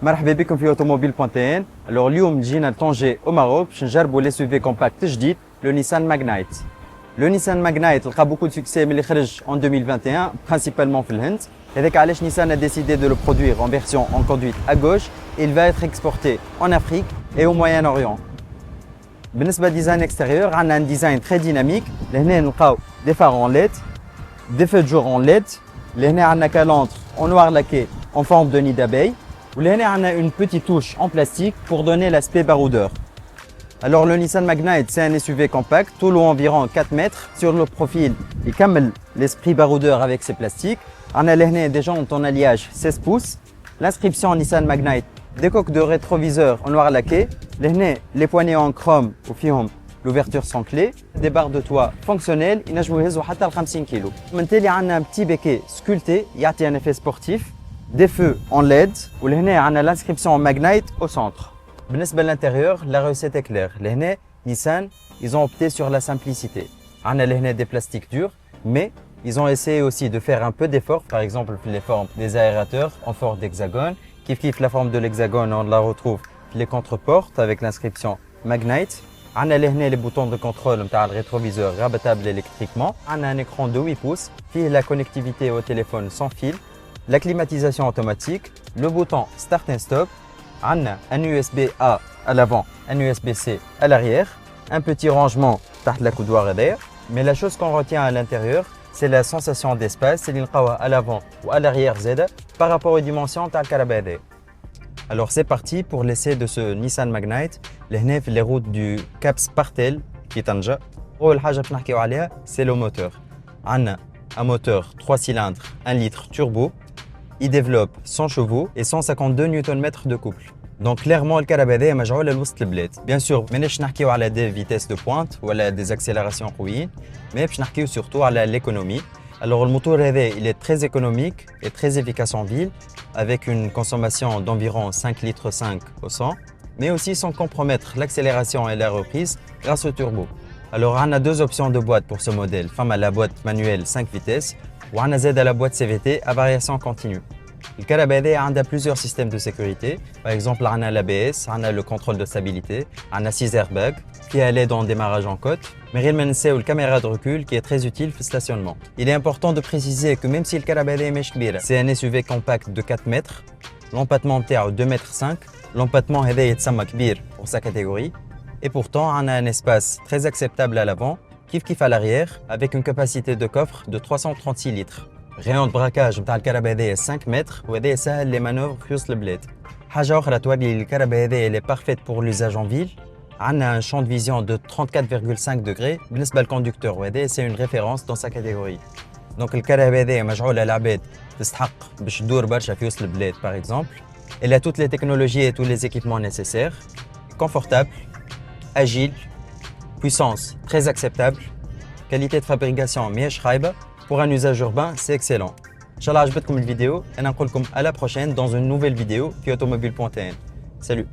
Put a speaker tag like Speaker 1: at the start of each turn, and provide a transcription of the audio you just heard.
Speaker 1: مرحبا بكم في automobile.tn. Alors اليوم جينا لطنجة au Maroc باش نجربوا لي SUV compact جديد le Nissan Magnite. Le Nissan Magnite لقى beaucoup de succès mais اللي خرج en 2021 principalement في الهند. هذاك علاش Nissan a décidé de le produire en version en conduite à gauche et il va être exporté en Afrique et au Moyen-Orient. بالنسبة design extérieur, on a un design très dynamique. لهنا نلقاو des phares en LED, des feux de jour en LED. لهنا عندنا calandre en noir laqué en forme de nid d'abeille. ولهنا عندنا une petite touche en plastique pour donner l'aspect baroudeur. Alors le Nissan Magnite, c'est un SUV compact, tout long environ 4 mètres. Sur le profil, il camel l'esprit baroudeur avec ses plastiques. On a لهنا des jantes en alliage 16 pouces. L'inscription Nissan Magnite, des coques de rétroviseur en noir laqué. لهنا les poignées en chrome وفيهم l'ouverture sans clé. Des barres de toit fonctionnelles, ينجموا يهزوا حتى ل 50 كيلو. من تالي عندنا un petit béquet sculpté, يعطي un effet sportif. Des feux en LED ou on a l'inscription Magnite au centre. بالنسبة à l'intérieur, la recette est claire. لهنا Nissan, ils ont opté sur la simplicité. On a لهنا des plastiques durs, mais ils ont essayé aussi de faire un peu d'effort. Par exemple, les formes des aérateurs en forme d'hexagone. Kif la forme de l'hexagone, on la retrouve les contreportes avec l'inscription Magnite. On a لهنا les boutons de contrôle نتاع le rétroviseur rabattable électriquement. On a un écran de 8 pouces, puis la connectivité au téléphone sans fil. La climatisation automatique, le bouton Start and Stop, on a un USB-A à l'avant, un USB-C à l'arrière, un petit rangement تحت la coudoir d'air. Mais la chose qu'on retient à l'intérieur, c'est la sensation d'espace, c'est à l'avant ou à l'arrière Z par rapport aux dimensions تاع الكهرباء هذايا. Alors c'est parti pour l'essai de ce Nissan Magnite. لهنا في les routes du Cap Spartel في طنجة. أول حاجة باش نحكيو عليها c'est le moteur. On a un moteur 3 cylindres 1 litre turbo. Il développe 100 chevaux et 152 Nm de couple. Donc clairement, le carabadé est مجعول لوسط البلاد. Bien sûr, مانيش نحكيو على des vitesses de pointe ou à des accélérations قويين, mais باش نحكيو surtout على l'économie. Alors le moteur il est très économique et très efficace en ville, avec une consommation d'environ 5 litres 5 au 100, mais aussi sans compromettre l'accélération et la reprise grâce au turbo. Alors on a deux options de boîte pour ce modèle. Femme à la boîte manuelle 5 vitesses, ou on a Z à la boîte CVT à variation continue. Le carabadé a plusieurs systèmes de sécurité. Par exemple, on a l'ABS, on a le contrôle de stabilité, on a 6 airbags qui aident en démarrage en côte, mais il y a une caméra de recul qui est très utile pour le stationnement. Il est important de préciser que même si le carabadé est c'est un SUV compact de 4 mètres, l'empattement est à 2 mètres 5, l'empattement est كبير pour sa catégorie, et pourtant on a un espace très acceptable à l'avant, kif à l'arrière, avec une capacité de coffre de 336 litres. Rayon de braquage نتاع الكهرباء 5 متر وهذا يسهل les manœuvres في وسط البلاد. حاجة أخرى توري الكهرباء elle est parfaite pour l'usage en ville. On a un champ de vision de 34,5 degrés بالنسبة للconducteur وهذا c'est une référence dans sa catégorie. Donc الكهرباء مجعولة للعباد تستحق باش تدور برشا في وسط البلاد par exemple. Elle a toutes les technologies et tous les équipements nécessaires. Confortable, agile, puissance très acceptable, qualité de fabrication ماهيش خايبة. Pour un usage urbain, c'est excellent. Inch'Allah, عجبتكم الفيديو. Et on se retrouve à la prochaine dans une nouvelle vidéo sur automobile.tn. Salut!